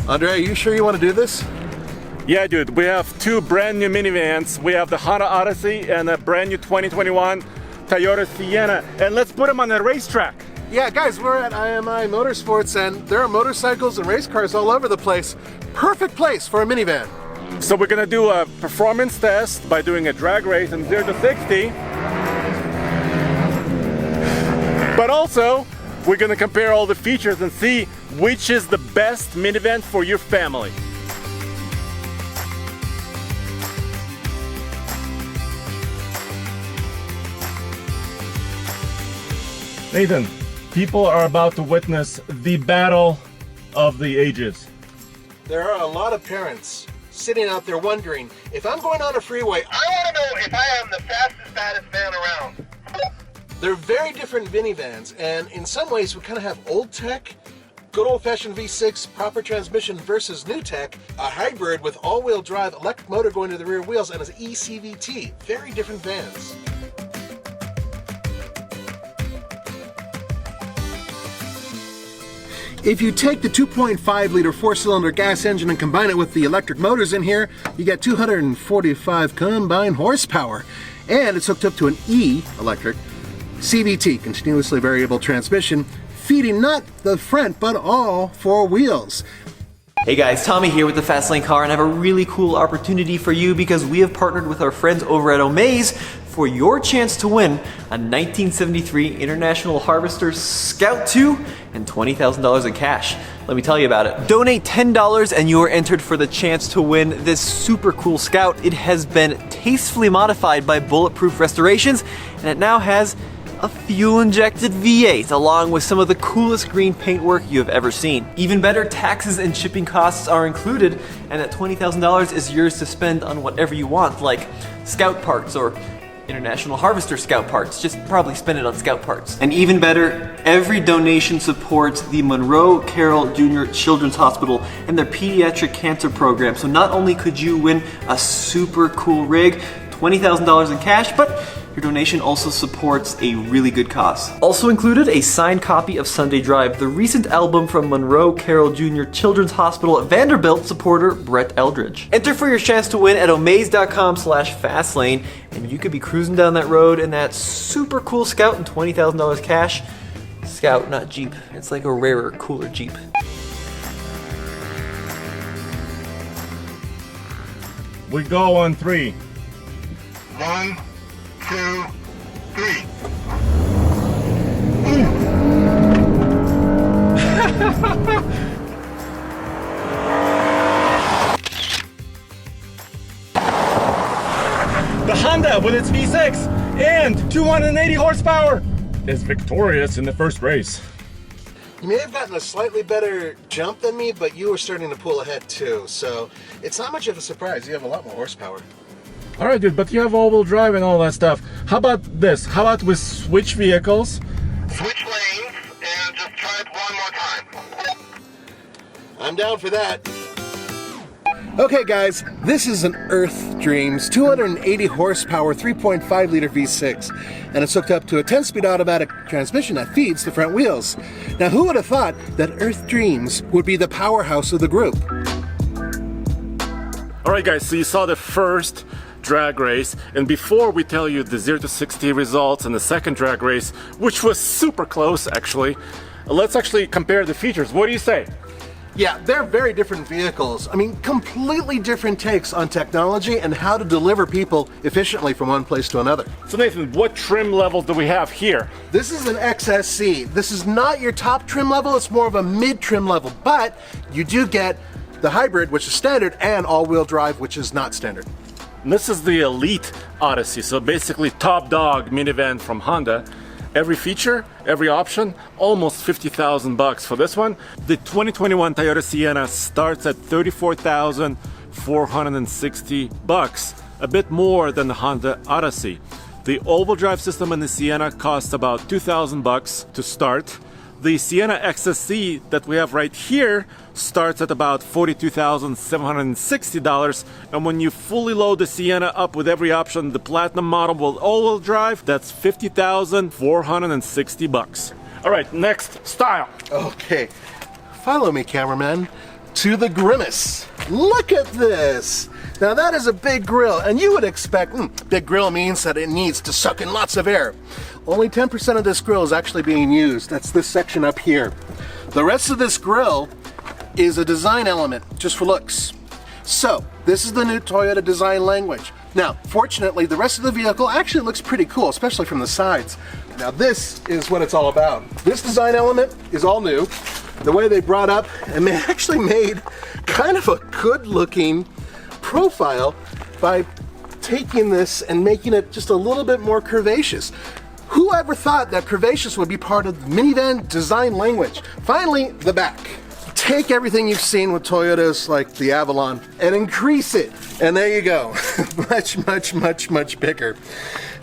Andre, are you sure you want to do this? Yeah, dude, we have two brand new minivans. We have the Honda Odyssey and a brand new 2021 Toyota Sienna. And let's put them on the racetrack. Yeah, guys, we're at IMI Motorsports and there are motorcycles and race cars all over the place. Perfect place for a minivan. So we're gonna do a performance test by doing a drag race in 0 to 60. But also, we're gonna compare all the features and see which is the best minivan for your family. Nathan, people are about to witness the battle of the ages. There are a lot of parents sitting out there wondering, if I'm going on a freeway, I want to know if I am the fastest, baddest man around. they're very different minivans, and in some ways we kind of have old tech, good old-fashioned V6 proper transmission versus new tech, a hybrid with all-wheel drive electric motor going to the rear wheels, and an eCVT. Very different vans. If you take the 2.5 liter 4-cylinder gas engine and combine it with the electric motors in here, you get 245 combined horsepower. And it's hooked up to an E-electric CVT, continuously variable transmission, feeding not the front but all four wheels. Hey guys, Tommy here with the Fastlane Car, and I have a really cool opportunity for you because we have partnered with our friends over at Omaze for your chance to win a 1973 International Harvester Scout 2 and $20,000 in cash. Let me tell you about it. Donate $10 and you are entered for the chance to win this super cool Scout. It has been tastefully modified by Bulletproof Restorations, and it now has a fuel-injected V8 along with some of the coolest green paintwork you have ever seen. Even better, taxes and shipping costs are included, and that $20,000 is yours to spend on whatever you want, like Scout parts or International Harvester Scout parts. Just probably spend it on Scout parts. And even better, every donation supports the Monroe Carroll Jr. Children's Hospital and their pediatric cancer program. So not only could you win a super cool rig, $20,000 in cash, but your donation also supports a really good cause. Also included, a signed copy of Sunday Drive, the recent album from Monroe Carroll Jr. Children's Hospital at Vanderbilt supporter Brett Eldridge. Enter for your chance to win at omaze.com/fastlane, and you could be cruising down that road in that super cool Scout and $20,000 cash. Scout, not Jeep. It's like a rarer, cooler Jeep. We go on 3. 1, 2, 3. The Honda with its V6 and 280 horsepower is victorious in the first race. You may have gotten a slightly better jump than me, but you were starting to pull ahead too, so it's not much of a surprise. You have a lot more horsepower. All right, dude, but you have all-wheel drive and all that stuff. How about this? How about we switch vehicles? Switch lanes and just try it one more time. I'm down for that. Okay guys, this is an Earth Dreams 280 horsepower 3.5 liter V6, and it's hooked up to a 10-speed automatic transmission that feeds the front wheels. Now who would have thought that Earth Dreams would be the powerhouse of the group? All right, guys, so you saw the first drag race, and before we tell you the 0 to 60 results and the second drag race, which was super close actually, let's actually compare the features. What do you say? Yeah, they're very different vehicles. I mean, completely different takes on technology and how to deliver people efficiently from one place to another. So Nathan, what trim level do we have here? This is an XSC. This is not your top trim level, it's more of a mid-trim level, but you do get the hybrid, which is standard, and all-wheel drive, which is not standard. And this is the Elite Odyssey, so basically top dog minivan from Honda. Every feature, every option, almost 50,000 bucks for this one. The 2021 Toyota Sienna starts at 34,460 bucks, a bit more than the Honda Odyssey. The all-wheel drive system in the Sienna costs about 2,000 bucks to start. The Sienna XSC that we have right here starts at about $42,760, and when you fully load the Sienna up with every option, the Platinum model with all-wheel drive, that's $50,460. All right, next, style. Okay, follow me, cameraman, to the Grimace. Look at this. Now that is a big grill, and you would expect, big grill means that it needs to suck in lots of air. Only 10% of this grill is actually being used. That's this section up here. The rest of this grill is a design element, just for looks. So, this is the new Toyota design language. Now, fortunately, the rest of the vehicle actually looks pretty cool, especially from the sides. Now this is what it's all about. This design element is all new. The way they brought up and they actually made kind of a good looking profile by taking this and making it just a little bit more curvaceous. Who ever thought that curvaceous would be part of the minivan design language? Finally, the back. Take everything you've seen with Toyotas like the Avalon and increase it. And there you go. Much, much, much, much bigger.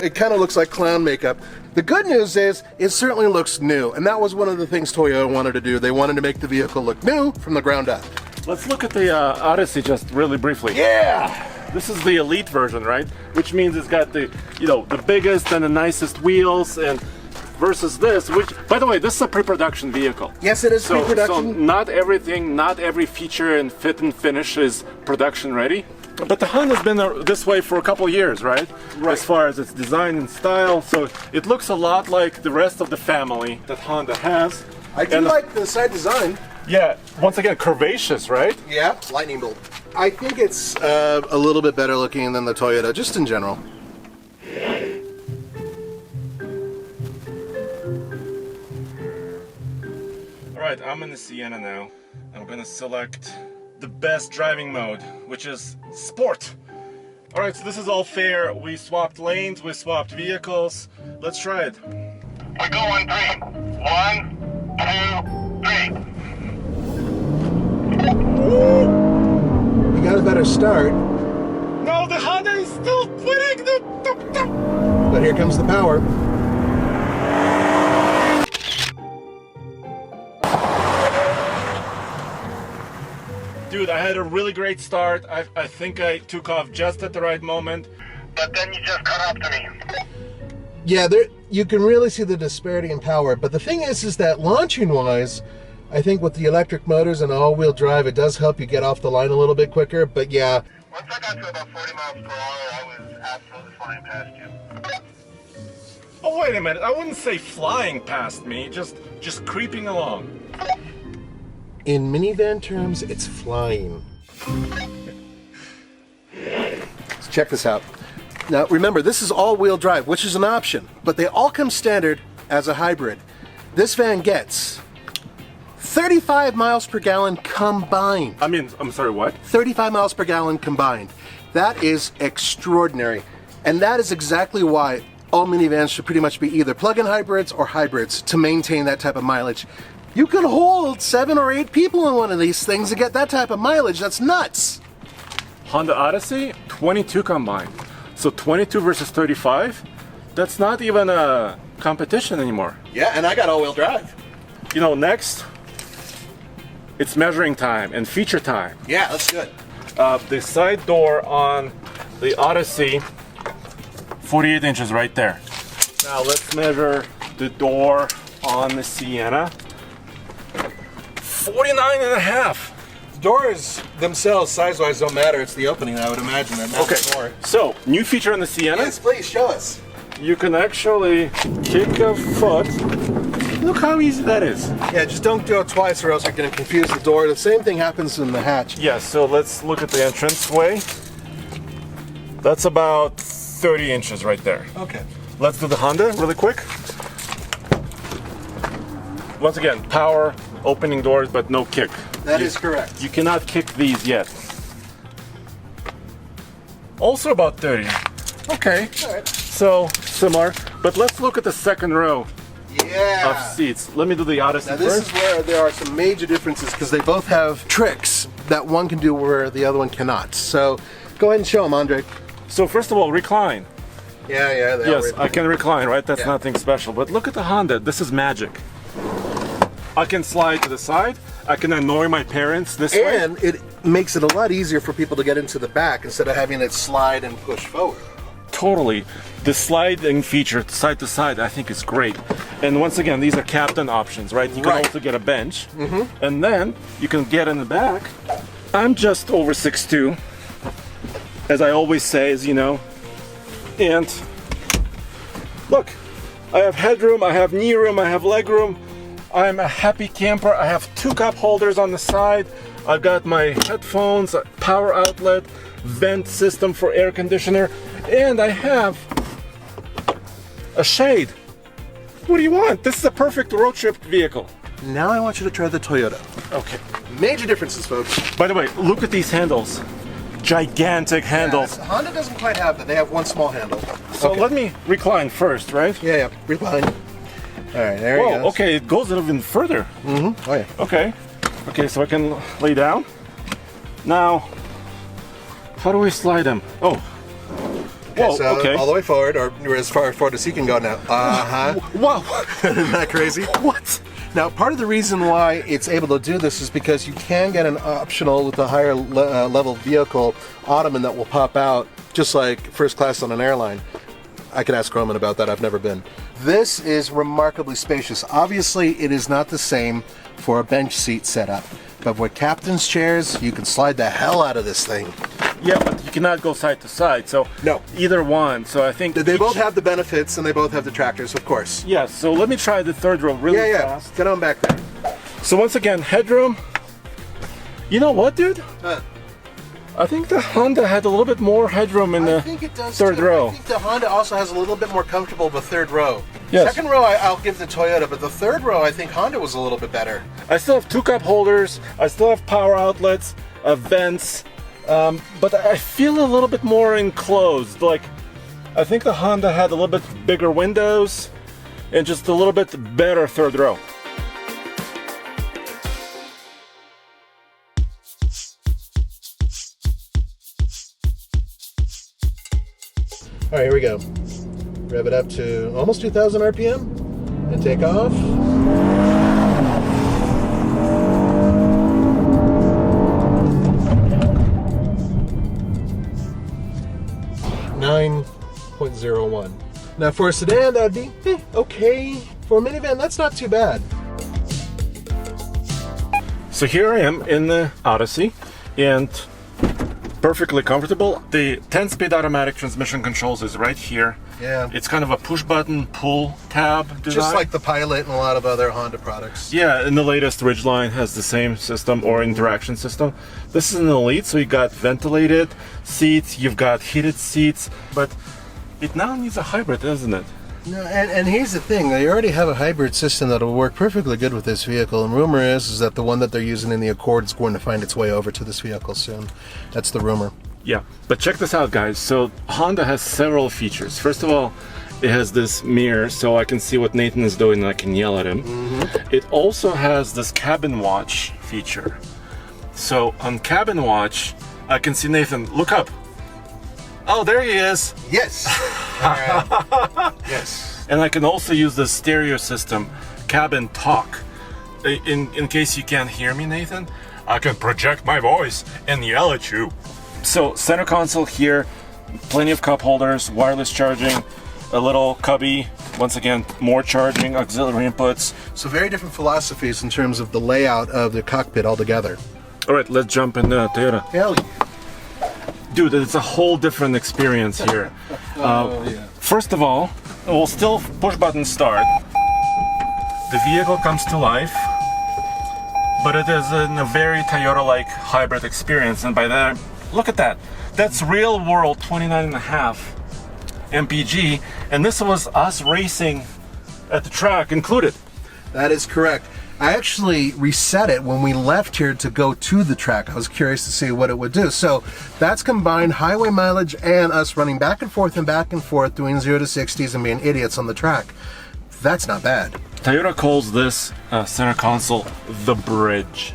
It kind of looks like clown makeup. The good news is it certainly looks new, and that was one of the things Toyota wanted to do. They wanted to make the vehicle look new from the ground up. Let's look at the Odyssey just really briefly. Yeah! This is the elite version, right? Which means it's got the, the biggest and the nicest wheels, and versus this, which, by the way, this is a pre-production vehicle. Yes, it is So pre-production. not everything, not every feature and fit and finish is production ready. But the Honda's been this way for a couple of years, right? As far as its design and style, so it looks a lot like the rest of the family that Honda has. I do And like the side design. Yeah, once again, curvaceous, right? Yeah, lightning bolt. I think it's a little bit better looking than the Toyota, just in general. All right, I'm in the Sienna now. I'm gonna select the best driving mode, which is Sport. All right, so this is all fair. We swapped lanes, we swapped vehicles. Let's try it. We go on 3. 1, 2, 3. You got a better start, No, the Honda is still winning. but here comes the power. Dude, I had a really great start. I think I took off just at the right moment. But then you just caught up to me. Yeah, you can really see the disparity in power, but the thing is that launching-wise, I think with the electric motors and all-wheel drive, it does help you get off the line a little bit quicker, but yeah. Once I got to about 40 miles per hour, I was absolutely flying past you. Oh, wait a minute. I wouldn't say flying past me, just creeping along. In minivan terms, it's flying. Let's check this out. Now, remember, this is all-wheel drive, which is an option, but they all come standard as a hybrid. This van gets 35 miles per gallon combined. I'm sorry, what? 35 miles per gallon combined. That is extraordinary. And that is exactly why all minivans should pretty much be either plug-in hybrids or hybrids to maintain that type of mileage. You can hold 7 or 8 people in one of these things to get that type of mileage. That's nuts. Honda Odyssey, 22 combined. So 22 versus 35? That's not even a competition anymore. Yeah, and I got all-wheel drive. Next, it's measuring time and feature time. Yeah, let's do it. The side door on the Odyssey, 48 inches right there. Now let's measure the door on the Sienna. 49 and a half. The doors themselves, size-wise, don't matter. It's the opening, I would imagine. That matters more. So new feature on the Sienna. Yes, please, show us. You can actually kick a foot. Look how easy that is. Yeah, just don't do it twice or else you're going to confuse the door. The same thing happens in the hatch. Yeah, so let's look at the entranceway. That's about 30 inches right there. Okay. Let's do the Honda really quick. Once again, power, opening doors, but no kick. That is correct. You cannot kick these yet. Also about 30. Okay, All right. so similar. But let's look at the second row Yeah. of seats. Let me do the Odyssey Now this first. is where there are some major differences because they both have tricks that one can do where the other one cannot. So go ahead and show them, Andre. So first of all, recline. Yeah, they Yes, I can recline, right? That's Yeah. nothing special. But look at the Honda. This is magic. I can slide to the side. I can annoy my parents this way. And it makes it a lot easier for people to get into the back instead of having it slide and push forward. Totally. The sliding feature side to side, I think is great. And once again, these are captain options, right? You can Right. also get a bench. And then you can get in the back. I'm just over 6'2", as I always say, as you know. And look, I have headroom, I have knee room, I have leg room. I'm a happy camper. I have 2 cup holders on the side. I've got my headphones, a power outlet, vent system for air conditioner, and I have a shade. What do you want? This is a perfect road trip vehicle. Now I want you to try the Toyota. Okay. Major differences, folks. By the way, look at these handles. Gigantic handles. Yeah, Honda doesn't quite have that. They have one small handle. So let me recline first, right? Yeah, recline. All right, there you Whoa, go. okay, it goes even further. Oh, yeah. Okay. Okay, so I can lay down. Now, how do we slide them? Oh. Whoa, So okay. all the way forward, or as far forward as you can go now. Uh-huh. Wow. Isn't that crazy? What? Now, part of the reason why it's able to do this is because you can get an optional with a higher level vehicle ottoman that will pop out, just like first class on an airline. I can ask Roman about that. I've never been. This is remarkably spacious. Obviously, it is not the same for a bench seat setup, but with captain's chairs, you can slide the hell out of this thing. Yeah, but you cannot go side to side, so No. either one. So I think They each- both have the benefits and they both have detractors, of course. Yeah, so let me try the third row really Yeah. fast. Get on back there. So once again, headroom. You know what, dude? Huh. I think the Honda had a little bit more headroom in I the think it does third too. row. I think the Honda also has a little bit more comfortable of a third row. Yes. Second row, I'll give the Toyota, but the third row, I think Honda was a little bit better. I still have 2 cup holders. I still have power outlets, vents, but I feel a little bit more enclosed. Like, I think the Honda had a little bit bigger windows and just a little bit better third row. All right, here we go. Rev it up to almost 2,000 RPM and take off. .01. Now for a sedan, that'd be okay. For a minivan, that's not too bad. So here I am in the Odyssey, and perfectly comfortable. The 10-speed automatic transmission controls is right here. Yeah. It's kind of a push-button pull tab design. Just like the Pilot and a lot of other Honda products. Yeah, and the latest Ridgeline has the same system or interaction system. This is an Elite, so you got ventilated seats, you've got heated seats, but it now needs a hybrid, doesn't it? No, and here's the thing, they already have a hybrid system that will work perfectly good with this vehicle, and rumor is that the one that they're using in the Accord is going to find its way over to this vehicle soon. That's the rumor. Yeah, but check this out, guys. So Honda has several features. First of all, it has this mirror, so I can see what Nathan is doing and I can yell at him. It also has this cabin watch feature. So on cabin watch, I can see Nathan, look up. Oh, there he is. Yes! Alright. Yes. And I can also use the stereo system, cabin talk. In case you can't hear me, Nathan, I can project my voice and yell at you. So center console here, plenty of cup holders, wireless charging, a little cubby, once again, more charging, auxiliary inputs. So very different philosophies in terms of the layout of the cockpit altogether. All right, let's jump in the Toyota. Hell yeah. Dude, it's a whole different experience here. First of all, we'll still push button start. The vehicle comes to life, but it is in a very Toyota-like hybrid experience. And by that, look at that. That's real world 29.5 MPG, and this was us racing at the track included. That is correct. I actually reset it when we left here to go to the track. I was curious to see what it would do. So that's combined highway mileage and us running back and forth doing 0 to 60s and being idiots on the track. That's not bad. Toyota calls this center console the bridge.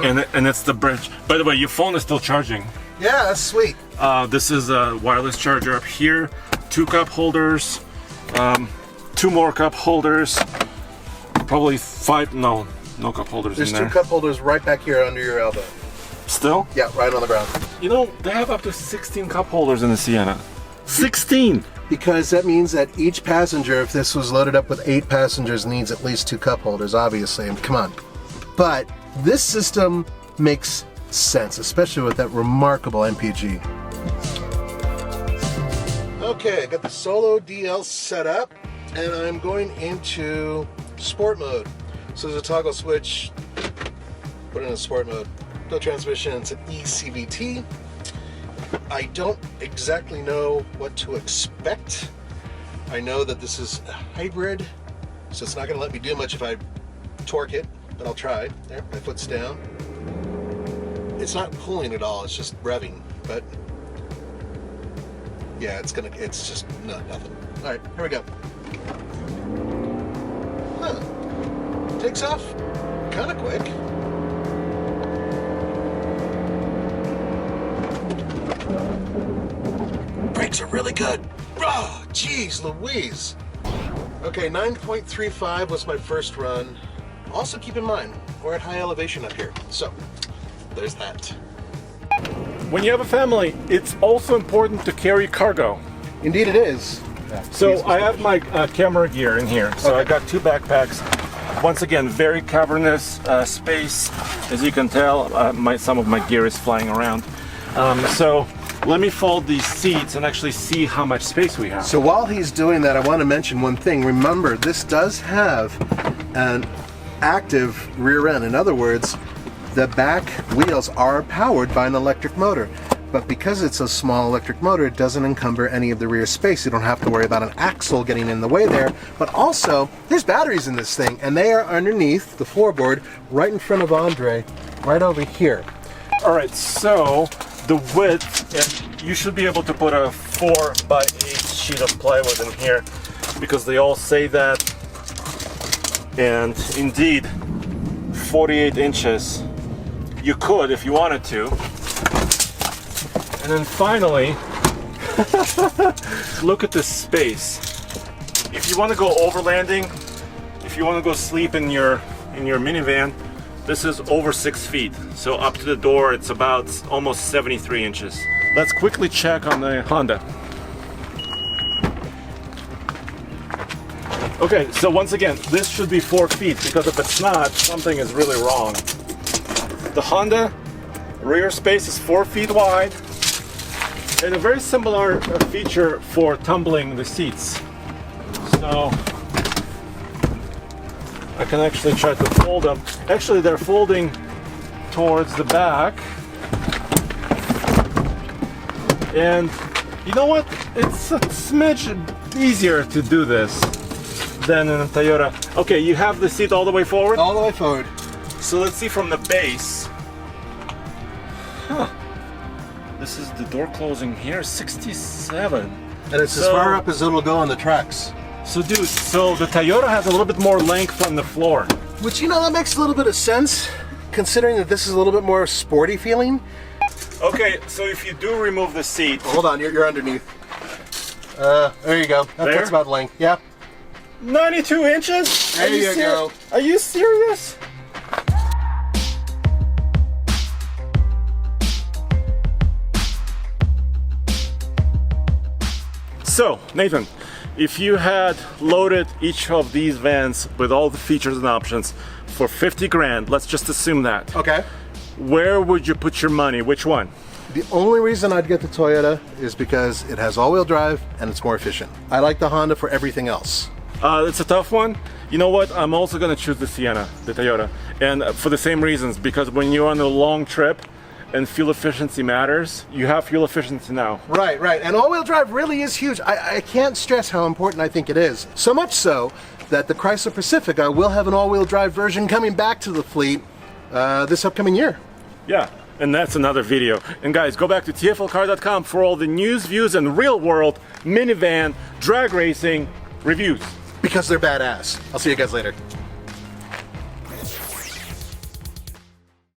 And it's the bridge. By the way, your phone is still charging. Yeah, that's sweet. This is a wireless charger up here. 2 cup holders, 2 more cup holders, probably 5, no, No cup holders There's in two there. cup holders right back here under your elbow. Still? Yeah, right on the ground. You know, they have up to 16 cup holders in the Sienna. 16! Because that means that each passenger, if this was loaded up with 8 passengers, needs at least 2 cup holders, obviously. Come on. But this system makes sense, especially with that remarkable MPG. Okay, I got the Solo DL set up, and I'm going into sport mode. So there's a toggle switch, put it in sport mode. No transmission, it's an eCVT. I don't exactly know what to expect. I know that this is a hybrid, so it's not going to let me do much if I torque it, but I'll try. There, my foot's down. It's not pulling at all, it's just revving, but yeah, it's just nothing. All right, here we go. Huh. Takes off kind of quick. Brakes are really good. Oh, geez, Louise. Okay, 9.35 was my first run. Also keep in mind, we're at high elevation up here, so there's that. When you have a family, it's also important to carry cargo. Indeed it is. So I have my camera gear in here. So I got 2 backpacks. Once again, very cavernous space. As you can tell, some of my gear is flying around. So let me fold these seats and actually see how much space we have. So while he's doing that, I want to mention one thing. Remember, this does have an active rear end. In other words, the back wheels are powered by an electric motor. But because it's a small electric motor, it doesn't encumber any of the rear space. You don't have to worry about an axle getting in the way there. But also, there's batteries in this thing, and they are underneath the floorboard, right in front of Andre, right over here. All right, so the width, and you should be able to put a 4x8 sheet of plywood in here because they all say that. And indeed, 48 inches. You could if you wanted to. And then finally, look at this space. If you want to go overlanding, if you want to go sleep in your minivan, this is over 6 feet. So up to the door, it's about almost 73 inches. Let's quickly check on the Honda. Okay, so once again, this should be 4 feet because if it's not, something is really wrong. The Honda rear space is 4 feet wide. And a very similar feature for tumbling the seats. So I can actually try to fold them. Actually, they're folding towards the back. And you know what? It's a smidge easier to do this than in a Toyota. Okay, you have the seat all the way forward? All the way forward. So let's see from the base. Huh. This is the door closing here, 67. And it's as far up as it'll go on the tracks. So dude, so the Toyota has a little bit more length on the floor. Which, you know, that makes a little bit of sense, considering that this is a little bit more sporty feeling. Okay, so if you do remove the seat. Hold on, you're underneath. There you go. That's about length, yeah. 92 inches? There you go. Are you serious? So, Nathan, if you had loaded each of these vans with all the features and options for 50 grand, let's just assume that. Okay. Where would you put your money? Which one? The only reason I'd get the Toyota is because it has all-wheel drive and it's more efficient. I like the Honda for everything else. It's a tough one. You know what? I'm also going to choose the Sienna, the Toyota. And for the same reasons, because when you're on a long trip and fuel efficiency matters, you have fuel efficiency now. Right, right. And all-wheel drive really is huge. I can't stress how important I think it is. So much so that the Chrysler Pacifica will have an all-wheel drive version coming back to the fleet this upcoming year. Yeah, and that's another video. And guys, go back to tflcar.com for all the news, views, and real-world minivan drag racing reviews. Because they're badass. I'll see you guys later.